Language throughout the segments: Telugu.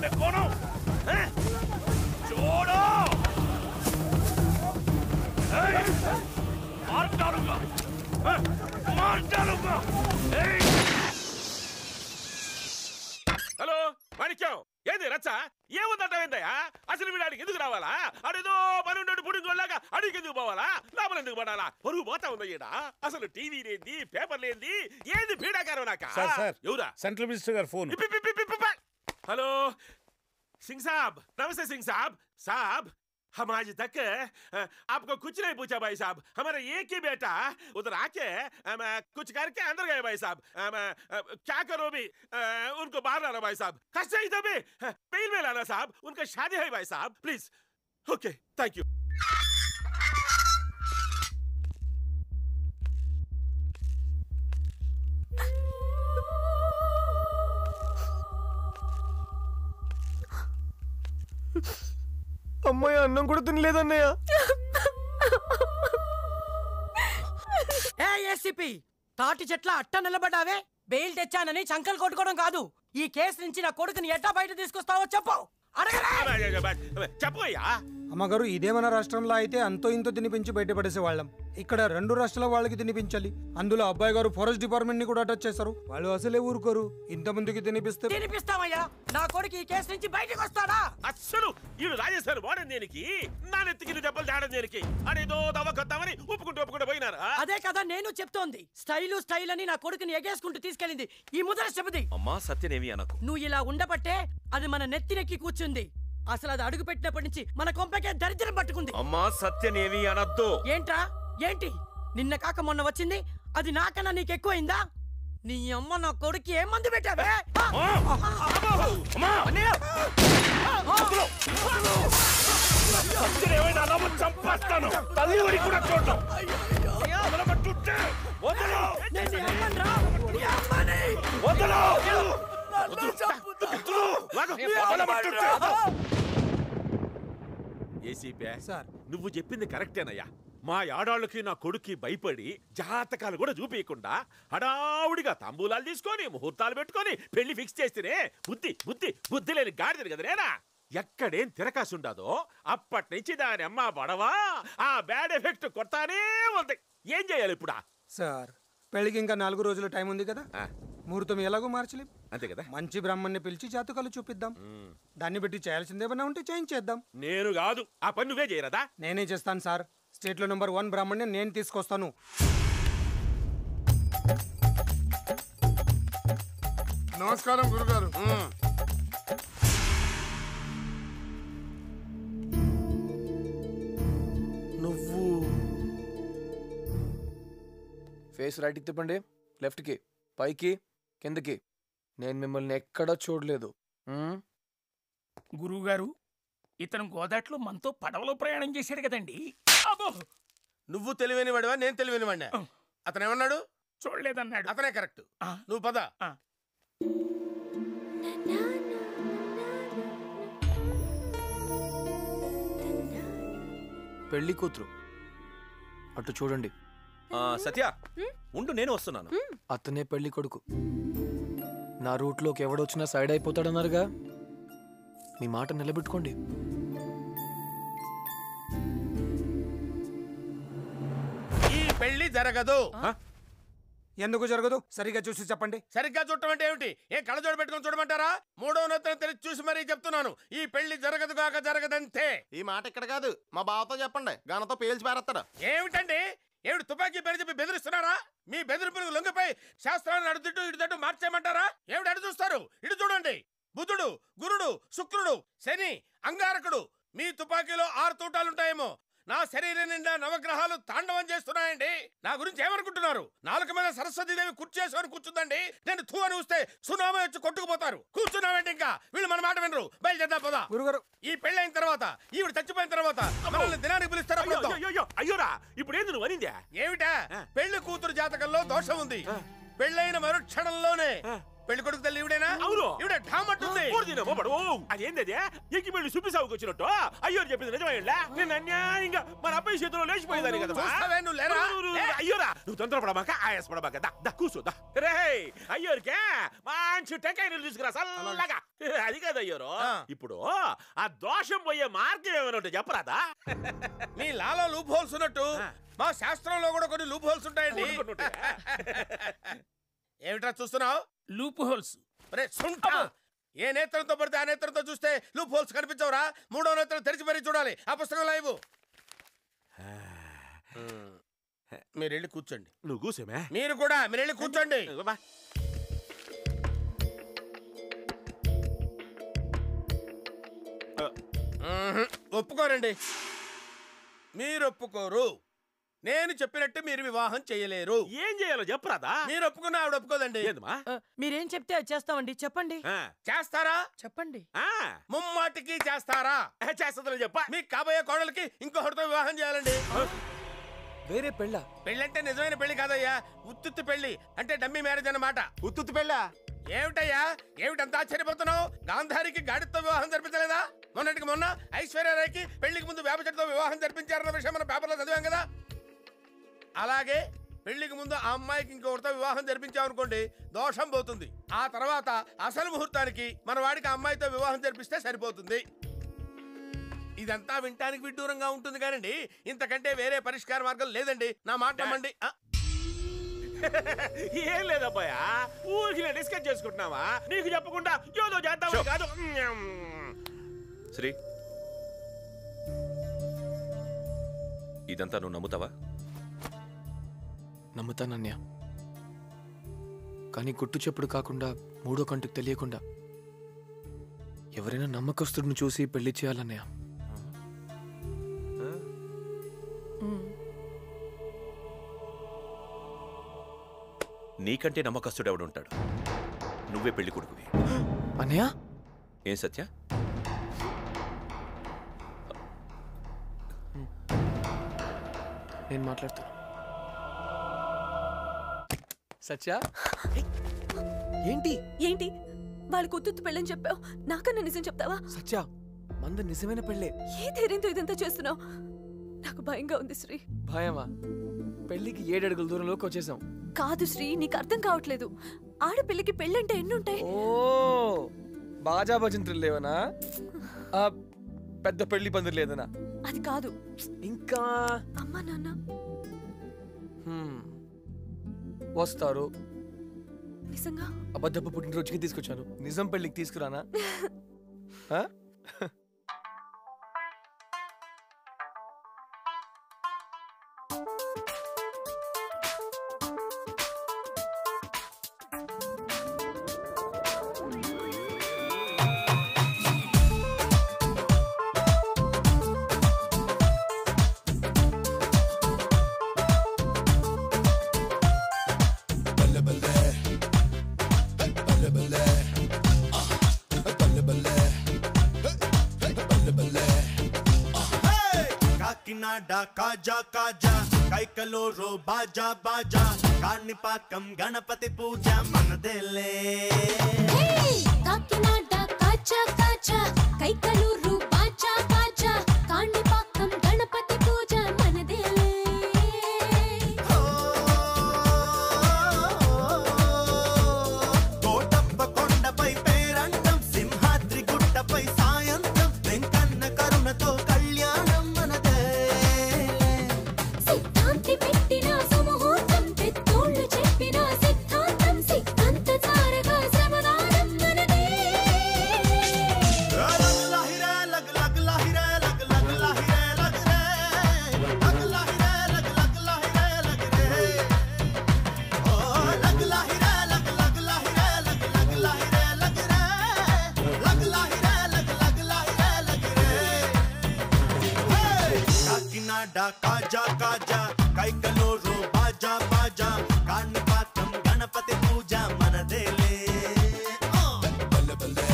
मैं कौन हूँ? छोड़ो! मार डालूंगा! मार डालूंगा! हेलो, माणिक्యం ఏంది రచ్చ ఏముందంటావేందయ్యా అసలు వీడానికి ఎందుకు రావాలా అదేదో పనుండి పుడింగోళ్ళగా అడిగి ఎందుకు పోవాలా లోపల ఎందుకు పడాలా పొరుగు పోతా ఉందా ఈడ అసలు టీవీ లేంది పేపర్ లేంది ఏంది పీడాకారం నాక ఎవరా సెంట్రల్ మినిస్టర్ గారు ఫోన్ हेलो सिंह साहब नमस्ते सिंह साहब साहब हम आज तक आपको कुछ नहीं पूछा भाई साहब हमारा एक ही बेटा उधर आके कुछ करके अंदर गए भाई साहब क्या करो भी उनको बाहर लाना भाई साहब कैसे ही तभी पेल में लाना साहब उनका शादी है भाई साहब प्लीज ओके थैंक यू అమ్మాయి అన్నం కూడా తినలేదన్నయ్య. ఏసీపీ తాటి చెట్ల అట్ట నిలబడ్డావే బెయిల్ తెచ్చానని చంకలు కొట్టుకోవడం కాదు ఈ కేసు నుంచి నా కొడుకుని ఎట్టా బయట తీసుకొస్తావో చెప్పు చెప్పయ్యా అమ్మగారు ఇదే మన రాష్ట్రంలో అయితే అంతో ఇంతో తినిపించి బయటపడేసే వాళ్ళం ఇక్కడ 2 రాష్ట్రాల వాళ్ళకి తినిపించాలి అందులో అబ్బాయి గారు ఫారెస్ట్ డిపార్ట్మెంట్ ని కూడా టచ్ చేశారు వాళ్ళు అసలే ఊరుకోరు ఇంతమందికి తినిపిస్తామయ్యా నా కొడుకు ఈ కేసు నుంచి బయటకు వస్తాడా అసలు ఈడు రాజేశారు వాడని దేనికి నా నెత్తికి దెబ్బలు తేడం దేనికి అనేదో దవ్వకొద్దామని ఒప్పుకుంటూ పోయినారా అదే కదా నేను చెప్తోంది స్టైల్ అని నా కొడుకుని ఎగేసుకుంటూ తీసుకెళ్ళింది ఈ ముద్ర చెబుది అమ్మా సత్యనేవి అనకు నువ్వు ఇలా ఉండబట్టే అది మన నెత్తినెక్కి కూర్చుంది అసలు అది అడుగు పెట్టినప్పటి నుంచి మన కొంపకే దరిద్రం పట్టుకుంది అమ్మా సత్యనేవి అనద్దు ఏంట్రా ఏంటి నిన్న కాక మొన్న వచ్చింది అది నాకన్నా నీకు ఎక్కువైందా నీ అమ్మ నా కొడుకు ఏ మందు పెట్టావే నువ్వు చెప్పింది కరెక్టేనయ్యా మా ఆడాళ్ళకి నా కొడుక్కి భయపడి జాతకాలు కూడా చూపించకుండా హడావుడిగా తాంబూలాలు తీసుకొని ముహూర్తాలు పెట్టుకొని పెళ్లి ఫిక్స్ చేస్తేనే బుద్ధి లేని గాడిదరు కదా నేనా ఎక్కడేం తిరకాసుండదో అప్పటి నుంచి దాని అమ్మ పడవా ఆ బ్యాడ్ ఎఫెక్ట్ కొడతానే ఉంది ఏం చేయాలి ఇప్పుడు సార్ పెళ్లికి ఇంకా 4 రోజుల టైం ఉంది కదా ముహూర్తం ఎలాగో మార్చలేం అంతే కదా మంచి బ్రాహ్మణ్ణి పిలిచి జాతకాలు చూపిద్దాం దాన్ని బట్టి చేయాల్సిందేమన్నా ఉంటే చేయించేద్దాం నేను కాదు ఆ పని నువ్వే చేయరదా నేనే చేస్తాను సార్ స్టేట్ లో నంబర్ 1 బ్రాహ్మణ్ణి నేను తీసుకొస్తాను నమస్కారం గురుగారు నువ్వు ఫేస్ రైట్కి తిప్పండి లెఫ్ట్కి పైకి కిందకి నేను మిమ్మల్ని ఎక్కడా చూడలేదు గురువుగారు ఇతను గోదాట్లో మనతో పడవలో ప్రయాణం చేశాడు కదండి నువ్వు తెలివైన వాడివా నేను తెలివైన వాడినా అతను ఏమన్నాడు చూడలేదన్నాడు అతనే కరెక్ట్ నువ్వు పద పెళ్లి కూతురు అటు చూడండి సత్య ఉండు నేను వస్తున్నాను అతనే పెళ్లి కొడుకు నా రూట్లోకి ఎవడొచ్చినా సైడ్ అయిపోతాడన్నారుగా మీ మాట నిలబెట్టుకోండి ఈ పెళ్లి జరగదు ఎందుకు జరగదు సరిగా చూసి చెప్పండి సరిగ్గా చూడటం అంటే ఏమిటి ఏ కళ్ళజోడు పెట్టుకొని చూడమంటారా 3వ నెత్తిన తెరిచి చూసి మరీ చెప్తున్నాను ఈ పెళ్లి జరగదు కాక జరగదంతే ఈ మాట ఇక్కడ కాదు మా బావతో చెప్పండి గానతో పేల్చి పారేస్తాడు ఏమిటండి ఏమిటి తుపాకీ పేరు చెప్పి బెదిరిస్తున్నారా మీ బెదిరింపులకు లొంగిపోయి శాస్త్రాన్ని అడుగుతూ ఇటుతట్టు మార్చేయమంటారా ఏమిటి అడు చూస్తారు ఇటు చూడండి బుధుడు గురుడు శుక్రుడు శని అంగారకుడు మీ తుపాకీలో 6 తూటాలుంటాయేమో నా శరీరం నిండా నవగ్రహాలు తాండవం చేస్తున్నాయండి నా గురించి ఏమనుకుంటున్నారు నాలుక మీద సరస్వతీదేవి కుర్చేసుకొని కూర్చుందండి నేను థూ అని వస్తే సునామీ వచ్చి కొట్టుకుపోతారు కూర్చున్నామంటే ఇంకా వీళ్ళు మన మాట వినరు బయలుదేరదా పోదా గురుగారు ఈ పెళ్ళైన తర్వాత ఈవిడ చచ్చిపోయిన తర్వాత మనల్ని దినానికి పిలుస్తారా అయ్యోరా ఇప్పుడు ఏంది నువ్వు అనిందా ఏమిటా పెళ్లి కూతురు జాతకంలో దోషం ఉంది పెళ్ళైన మరుక్షణంలోనే పెళ్లి కొడుకు తల్లి ఈవిడేనా అవును ఈవిడ ఢామట్టుంది అదేంది ఎక్కిపెళ్ళి సుబ్బిసాగుకి వచ్చినట్టు అయ్యో చెప్పింది నిజమయ్యా నేను అన్యాయంగా మన అబ్బాయి చేతిలో లేచిపోయేదాన్ని కదా చూస్తావే నువ్వు లేరా? అయ్యోరా నువ్వు తొందరపడమాక ఆయాసపడమాక కూర్చో రే అయ్యోరికే మంచి టెంకాయ నీళ్ళు తీసుకురా చల్లగా అది కాదు అయ్యోరు ఇప్పుడు ఆ దోషం పోయే మార్గం ఏమైనా ఉంటే చెప్పరాదా మీ లాలో లూప్ హోల్స్ ఉన్నట్టు మా శాస్త్రంలో కూడా కొన్ని లూప్ హోల్స్ ఉంటాయండి. ఏమిట్రా చూస్తున్నావు? Loop holes. ఏ నేత్రంతో పడితే ఆ నేత్రంతో చూస్తే లూప్ హోల్స్ కనిపించవురా. మూడో నేత్రం తెరిచి మరీ చూడాలి. ఆ పుస్తకం లైవ్. మీరు వెళ్ళి కూర్చోండి. నువ్వు కూర్చోమే. మీరు కూడా మీరు వెళ్ళి కూర్చోండి. ఒప్పుకోరండి. మీరు ఒప్పుకోరు. నేను చెప్పినట్టు మీరు వివాహం చేయలేరు. ఏం చేయాలో చెప్పరాదా? మీరు ఒప్పుకున్నా ఆవిడ ఒప్పుకోదండి. మీరేం చెప్తే అది చేస్తామండి. చెప్పండి. చేస్తారా? చెప్పండి. ముమ్మాటికి చేస్తారా? చేస్తుందని చెప్ప. మీకు కాబోయే కోడలికి ఇంకొకటితో వివాహం చేయాలండి. వేరే పెళ్ళ? పెళ్ళంటే నిజమైన పెళ్లి కాదయ్యా, ఉత్తుత్తి పెళ్లి. అంటే డమ్మీ మ్యారేజ్ అన్నమాట. ఉత్తుత్తి పెళ్ళా? ఏమిటయ్యా ఏమిటంత ఆశ్చర్యపోతున్నావు? గాంధారికి గాడితో వివాహం జరిపించలేదా? మొన్నటికి మొన్న ఐశ్వర్యరాయ్కి పెళ్లికి ముందు వేప చెట్టుతో వివాహం జరిపించారన్న విషయం మన పేపర్లో చదివాం కదా. అలాగే పెళ్లికి ముందు ఆ అమ్మాయికి ఇంకొకరితో వివాహం జరిపించామనుకోండి, దోషం పోతుంది. ఆ తర్వాత అసలు ముహూర్తానికి మన వాడికి ఆ అమ్మాయితో వివాహం జరిపిస్తే సరిపోతుంది. ఇదంతా వింటానికి విడ్డూరంగా ఉంటుంది కానండి, ఇంతకంటే వేరే పరిష్కార మార్గం లేదండి. నా మాట నమ్మండి. ఏం లేదబ్బాయా, ఊరికి డిస్కస్ చేసుకుంటున్నావా? నీకు చెప్పకుండా ఏదో చేద్దాం కాదు. శ్రీ, ఇదంతా నువ్వు నమ్ముతావా? నమ్ముతానన్యా, కానీ గుట్టు చెప్పుడు కాకుండా మూడో కంటికి తెలియకుండా ఎవరైనా నమ్మకస్తుడిని చూసి పెళ్లి చేయాలన్నయ్య. నీకంటే నమ్మకస్తుడు ఎవడుంటాడు? నువ్వే పెళ్లి కొడుకువి. అన్నయ్య? ఏం సత్య? నేను మాట్లాడతాను. సత్య, ఏంటి ఏంటి వాళ్ళకి ఉత్తు పెళ్ళని చెప్పావు, నాకన్నా నిజం చెప్తావా? సత్య, మంద నిజమైన పెళ్ళే. ఏ ధైర్యంతో ఇదంతా చేస్తున్నావు? నాకు భయంగా ఉంది శ్రీ. భయమా? పెళ్లికి 7 అడుగుల దూరంలోకి వచ్చేసాం. కాదు శ్రీ, నీకు అర్థం కావట్లేదు. ఆడపిల్లకి పెళ్ళంటే ఎన్నుంటాయి. ఓ, బాజా భజంత్రులు లేవనా? పెద్ద పెళ్లి పందిరి లేదనా? అది కాదు. ఇంకా అమ్మా నాన్న వస్తారు. నిజంగా? అబద్ధపు పుట్టినరోజుకి తీసుకొచ్చాను, నిజం పెళ్లికి తీసుకురానా? కాజా కాజా కైకలూరు బాజా బాజా కాణిపాకం గణపతి పూజ మనదేలే. కాకినాడ కాజా కాజా కైకలూరు బాజా బాజా కాణిపాకం గణపతి పూజ మనదేలే. కోటప్ప కొండపై పేరంటం, సింహాద్రి గుట్టపై సాయంత్రం, వెంకన్న కరుణతో కళ్యాణం మనదే. సిద్ధాంతి పెట్టిన సుముహూర్తం, పెద్దోళ్ళు చెప్పిన సిద్ధాంతం, సిద్ధాంత చారగా శ్రమదానం మనదే. కాకినాడ కాజా కాజా కైకలూరు బాజా బాజా కాణిపాకం గణపతి పూజ మనదేలే. బల్లె బల్లె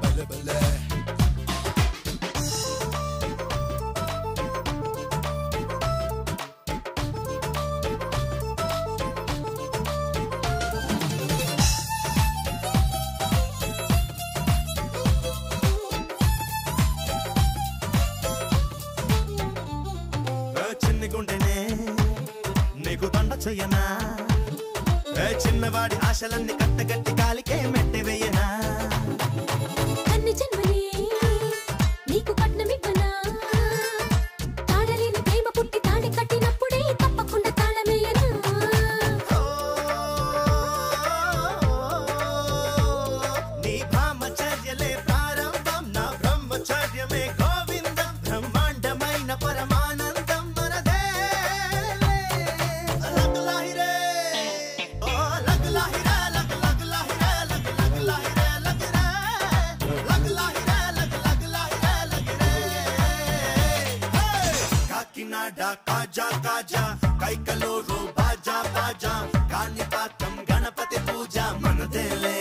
బల్లె బల్లె. వాడి ఆశలన్నీ కట్టగట్టి కాలికే మెట్టి వేయనా అన్ని జన్మలే నీకు కట్నమివ్వనా తాడలేని ప్రేమ పుట్టి తాళి కట్టినప్పుడే తప్పకుండా తాళమేయనా నీ బ్రహ్మచర్యలే ప్రారంభం నా బ్రహ్మచర్యమే గోవిందం బ్రహ్మాండమైన పరమానందం మనదే లగ్ లాహిరే ఓ లగ్ లాహిరే లగ్ లగ్ లాహిరే లగ్ లగ్ లాహిరే లగ్ రే లగ్ లాహిరే లగ్ లగ్ లాహిరే లగ్ రే కాకినాడ కాజా కాజా కైకలూరు బాజా బాజా కాణిపాకం గణపతి పూజ మనదేలే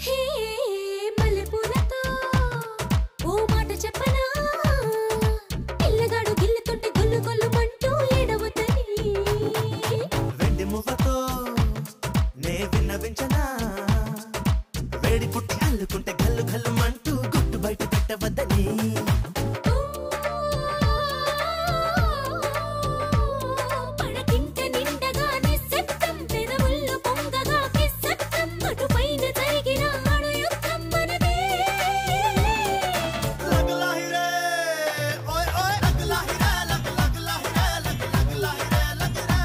హే మల్లెపూలతో ఓ మాట చెప్పనా పిల్లగాడు గిల్లుతుంటే గొల్లు గొల్లుమంటూ ఏడవతని వెండి మువ్వతో నే విన్నవించనా వేడి పుట్టి అల్లుకుంటే గల్లు గల్లుమంటూ గుట్టు బయట పెట్టవద్దని పడకింట నిండగా నిశ్శబ్దం పెదవుల్లో పొంగగా కిస్సత్తం అటుపైన జరిగిన అణు యుద్ధం మనదే లగ్ లాహిరే ఓయ్ ఓయ్ లగ్ లాహిరే లగ్ లగ్ లాహిరే లగ్ లగ్ లాహిరే లగ్ రే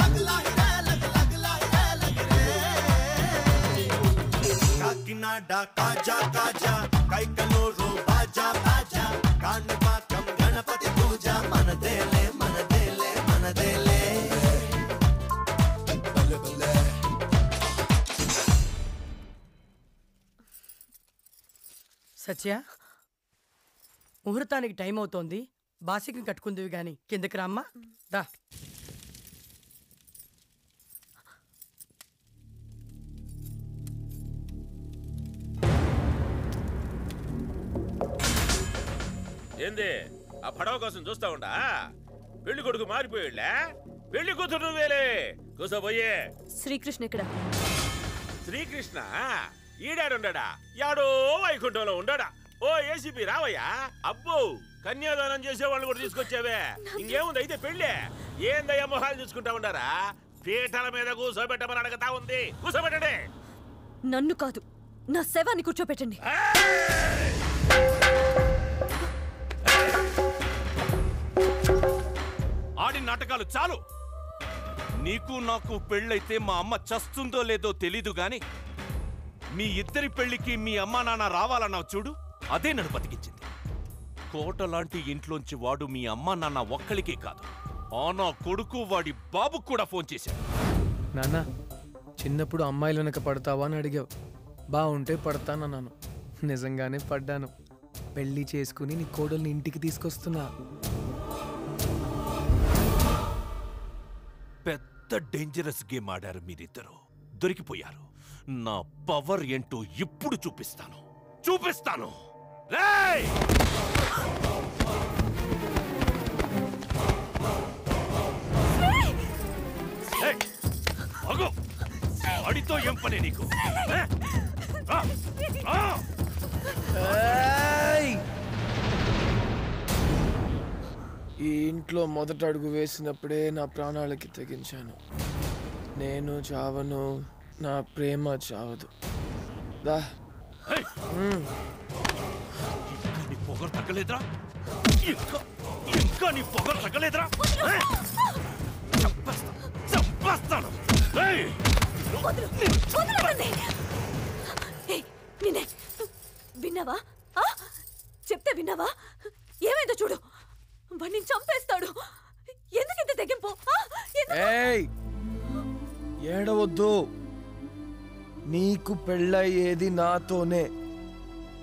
లగ్ లాహిరే లగ్ లగ్ లాహిరే లగ్ రే కాకినాడ కాజా కాజా కైకలూరు బాజా బాజా కాణిపాకం గణపతి పూజ మనదేలే మనదేలే మనదేలే సత్య ముహూర్తానికి టైం అవుతోంది బాసికం కట్టుకుందివి గాని కిందకి రామ్మా దా ఏంది ఆ పడవ కోసం చూస్తా ఉండా పెళ్లి కొడుకు మారిపోయాడులే పెళ్లి కూతురు నువ్వేలే కూసోబోయే శ్రీకృష్ణ ఇక్కడ శ్రీకృష్ణ ఈడాడుండా యాడో వైకుంఠంలో ఉండాడా ఓ ఏసీపీ రావయ్యా అబ్బో కన్యాదానం చేసేవాళ్ళు కూడా తీసుకొచ్చావే ఇంకేముంది అయితే పెళ్ళే ఏందయ్యా మొహాలు చూసుకుంటా ఉండారా పీటల మీద కూర్చోబెట్టమని అడగతా ఉంది కూర్చోబెట్టండి నన్ను కాదు నా శవాన్ని కూర్చోపెట్టండి ఆడి నాటకాలు చాలు నీకు నాకు పెళ్ళైతే మా అమ్మ చస్తుందో లేదో తెలీదు గాని మీ ఇద్దరి పెళ్లికి మీ అమ్మా నాన్న రావాలన్నావు చూడు అదే నన్ను బతికించింది కోట లాంటి ఇంట్లోంచి వాడు మీ అమ్మా నాన్న ఒక్కడికే కాదు ఆ నా కొడుకు వాడి బాబుకు కూడా ఫోన్ చేశాడు. నాన్న చిన్నప్పుడు అమ్మాయిలు వెనక పడతావా అని అడిగావు బాగుంటే పడతానన్నాను నిజంగానే పడ్డాను పెళ్లి చేసుకుని నీ కోడల్ని ఇంటికి తీసుకొస్తున్నా పెద్ద డేంజరస్ గేమ్ ఆడారు మీరిద్దరు దొరికిపోయారు నా పవర్ ఏంటో ఇప్పుడు చూపిస్తాను రేయ్ ఏయ్, ఆగు. వాడితో ఏం పని నీకు ఏ? రా, రా. ఈ ఇంట్లో మొదట అడుగు వేసినప్పుడే నా ప్రాణాలకి తెగించాను నేను చావను నా ప్రేమ చావదు దా ఏయ్, నీ పొగరు తగ్గలేదురా ఇంకా నీ పొగరు తగ్గలేదురా ఏ? చంపేస్తాను ఏయ్! నిన్నే విన్నావా చెప్తే విన్నావా ఏమైందో చూడు వాడిని చంపేస్తాడు ఎందుకింత తెగింపు ఏయ్ ఏడవద్దు నీకు పెళ్ళయ్యేది నాతోనే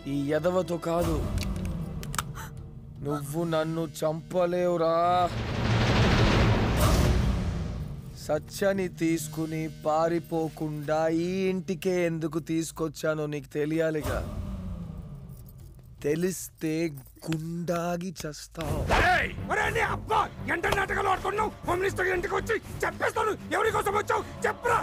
ఈ ఎదవతో కాదు నువ్వు నన్ను చంపలేవురా సత్యాన్ని తీసుకుని పారిపోకుండా ఈ ఇంటికే ఎందుకు తీసుకొచ్చానో నీకు తెలియాలిగా. తెలిస్తే గుండాగి చస్తావు. అబ్బా ఎంత నాటకాలు ఆడుతున్నావు. హోమ్ మినిస్టర్ ఇంటికి వచ్చి చెప్పేస్తాను ఎవరి కోసం వచ్చావు చెప్పరా.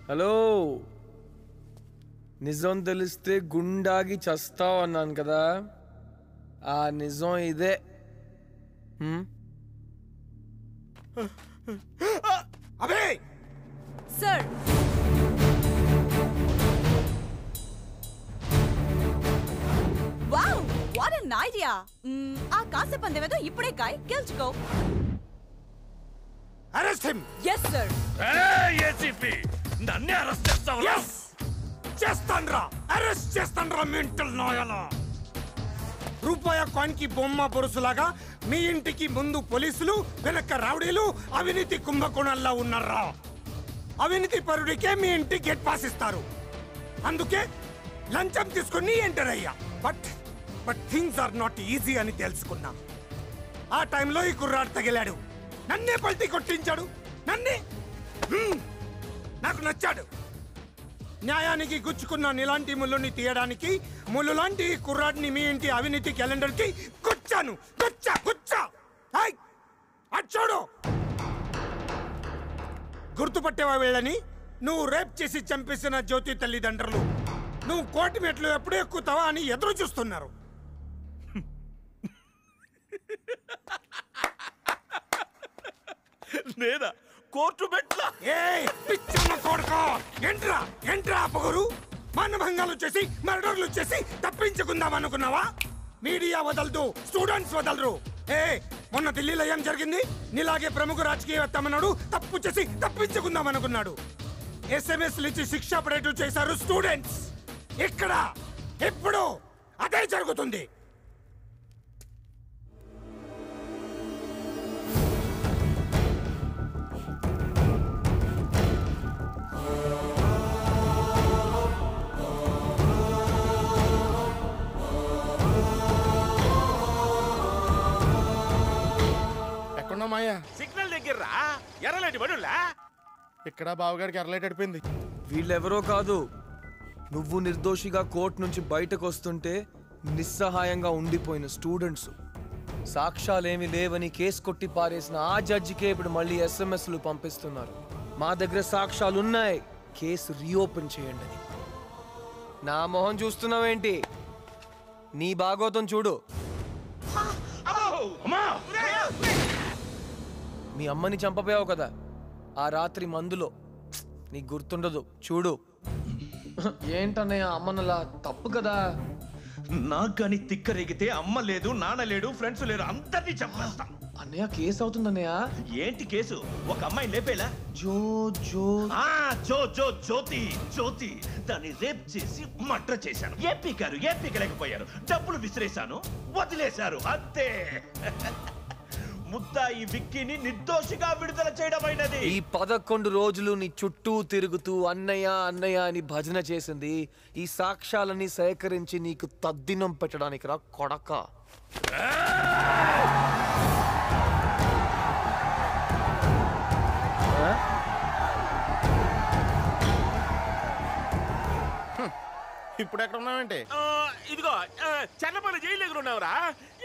హలో, నిజం తెలిస్తే గుండాగి చస్తావు అన్నాను కదా. ఆ నిజం ఇదే. అబే sir, wow what an idea. ఆ కాసే పందెమేదో ఇప్పుడే కాయ్ గెలుచుకో. Arrest him. yes sir. ACP నన్నే అరెస్ట్ చేస్తావు? yes చేస్తాన్రా, అరెస్ట్ చేస్తాన్రా మెంటల్ నాయలా. రూపాయ కాయిన్ కి బొమ్మ బొరుసులాగా మీ ఇంటికి ముందు పోలీసులు, వెనక రౌడీలు, అవినీతి కుంభకోణాల్లో ఉన్నారా. అవినీతి పరుడికే మీ ఇంటి గేట్ పాస్ ఇస్తారు. అందుకే లంచం తీసుకుని ఎంటర్ అయ్యా. But things are not easy అని తెలుసుకున్నా. ఆ టైంలో ఈ కుర్రాడు తగిలాడు, నన్నే పల్టీ కొట్టించాడు. నాకు నచ్చాడు. న్యాయానికి గుచ్చుకున్న నీలాంటి ముళ్ళుని తీయడానికి ముళ్ళు లాంటి కుర్రాడిని మీ ఇంటి అవినీతి క్యాలెండర్ కి గుచ్చాను. గుచ్చా చూడు. గుర్తుపట్టేవా వీళ్ళని? నువ్వు రేప్ చేసి చంపేసిన జ్యోతి తల్లిదండ్రులు. నువ్వు కోటి మెట్లు ఎప్పుడు ఎక్కుతావా అని ఎదురు చూస్తున్నారు. నేనా కోర్టు మెట్ల? ఎంట్రా పొగరు. మానభంగాలు చేసి మర్డర్లు చేసి తప్పించుకుందాం అనుకున్నావా? మీడియా వదలదు, స్టూడెంట్స్ వదలరు. మొన్న ఢిల్లీలో ఏం జరిగింది? నీలాగే ప్రముఖ రాజకీయవేత్తమన్నాడు తప్పు చేసి తప్పించుకుందాం అనుకున్నాడు. ఎస్ఎంఎస్లు ఇచ్చి శిక్ష పడేట్టు చేశారు స్టూడెంట్స్. ఇక్కడ ఎప్పుడు అదే జరుగుతుంది. సిగ్నల్ దగ్గర ఎర్రలేటి బడులా. ఇక్కడ బావగాడికి ఎర్రలైట్ అడిపోయింది. వీళ్ళెవరో కాదు, నువ్వు నిర్దోషిగా కోర్టు నుంచి బయటకు వస్తుంటే నిస్సహాయంగా ఉండిపోయిన స్టూడెంట్స్. సాక్ష్యాలేమి లేవని కేసు కొట్టి పారేసిన ఆ జడ్జికే ఇప్పుడు మళ్ళీ ఎస్ఎంఎస్లు పంపిస్తున్నారు. మా దగ్గర సాక్ష్యాలున్నాయి, కేసు రీఓపెన్ చేయండి. నా మొహం చూస్తున్నావేంటి? నీ బాగోతం చూడు. మీ అమ్మని చంపపోయావు కదా ఆ రాత్రి మందులో, నీకు గుర్తుండదు చూడు. ఏంటన్నయ్య అమ్మనలా? తప్పు కదా. నాకు కానీ తిక్కరేగితే అమ్మ లేదు, నాన్న లేడు, ఫ్రెండ్స్ లేరు, అందరినీ చంపేస్తా. అన్నయ్య కేసు అవుతుందన్నయ్య. ఏంటి కేసు? ఒక అమ్మాయి లేపేలా? జ్యోతి దాన్ని రేప్ చేసి మర్డర్ చేశాను. ఏ పీకలేకపోయారు. డబ్బులు విసిరేశాను, వదిలేశారు, అంతే. ముద్దాయి విక్కీని నిర్దోషిగా విడుదల చేయడమైనది. ఈ 11 రోజులు నీ చుట్టూ తిరుగుతూ అన్నయ్య అన్నయ్య అని భజన చేసింది ఈ సాక్ష్యాలని సేకరించి నీకు తద్దినం పెట్టడానికి రా కొడక. ఇప్పుడు ఎక్కడ ఉన్నావేంటి? ఇదిగో చెన్నపల్లి జైలు దగ్గర ఉన్నావురా.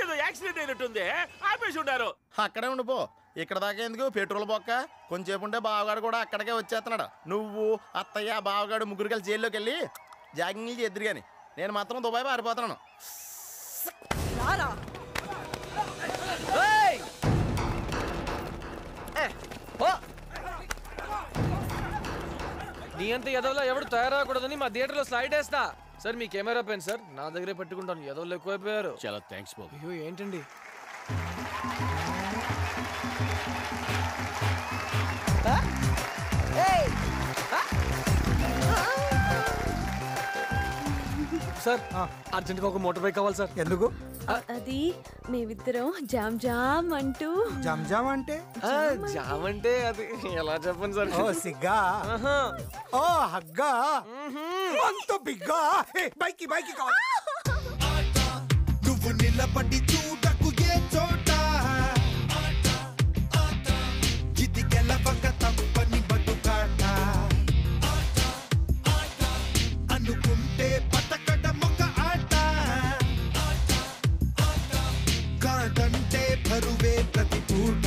ఏదో యాక్సిడెంట్ అయినట్టుంది, ఆపేసి ఉన్నారు. అక్కడే ఉండిపో. ఇక్కడ దాకా ఎందుకు పెట్రోల్ బొక్క? కొంచెంసేపు ఉంటే బావగాడు కూడా అక్కడికే వచ్చేస్తున్నాడు. నువ్వు అత్తయ్య బావగాడు ముగ్గురు కలిసి జైల్లోకి వెళ్ళి జాగింగ్లు చేద్దరు కానీ నేను మాత్రం దుబాయ్ పారిపోతున్నాను. నీ అంత ఎదవలా ఎవడు తయారవకూడదని మా థియేటర్లో స్లైడ్ వేస్తా. సార్ మీ కెమెరా పెన్ సార్, నా దగ్గరే పెట్టుకుంటాను. ఎదవలు ఎక్కువైపోయారు. చాలా థ్యాంక్స్ బాబు. అయ్యో ఏంటండి? సార్ అర్జెంట్గా ఒక మోటార్ బైక్ కావాలి సార్. ఎందుకు? అది మేమిద్దరం జామ్ జామ్ అంటూ. జామ్ జామ్ అంటే? జామ్ అంటే అది ఎలా చెప్పండి సార్? ఓ సిగ్గా, ఓ హగ్గా, అంత బిగ్గా. బైకి కావాలి. నువ్వు నిలబడి చూడకు ఏ చోట, ఇది గెలవక తప్పని బతుకాట. అనుకుంటే బతకడం ఒక ఆట, కాదంటే బరువే ప్రతి పూట.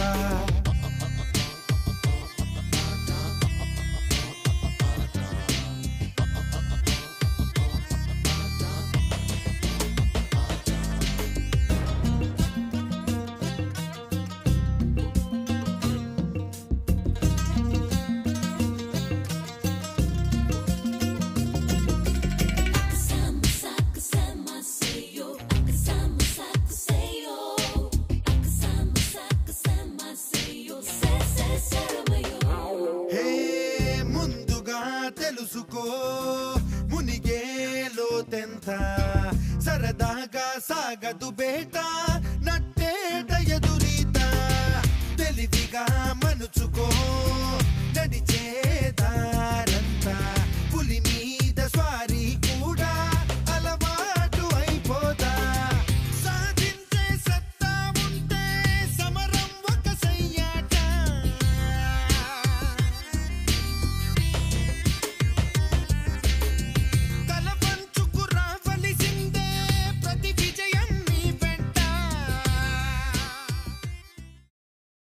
తెలుసుకో మునిగేలో తెంత సరదాగా సాగదు బేట నట్టేట ఎదురీత తెలివిగా మనుచుకో నడిచే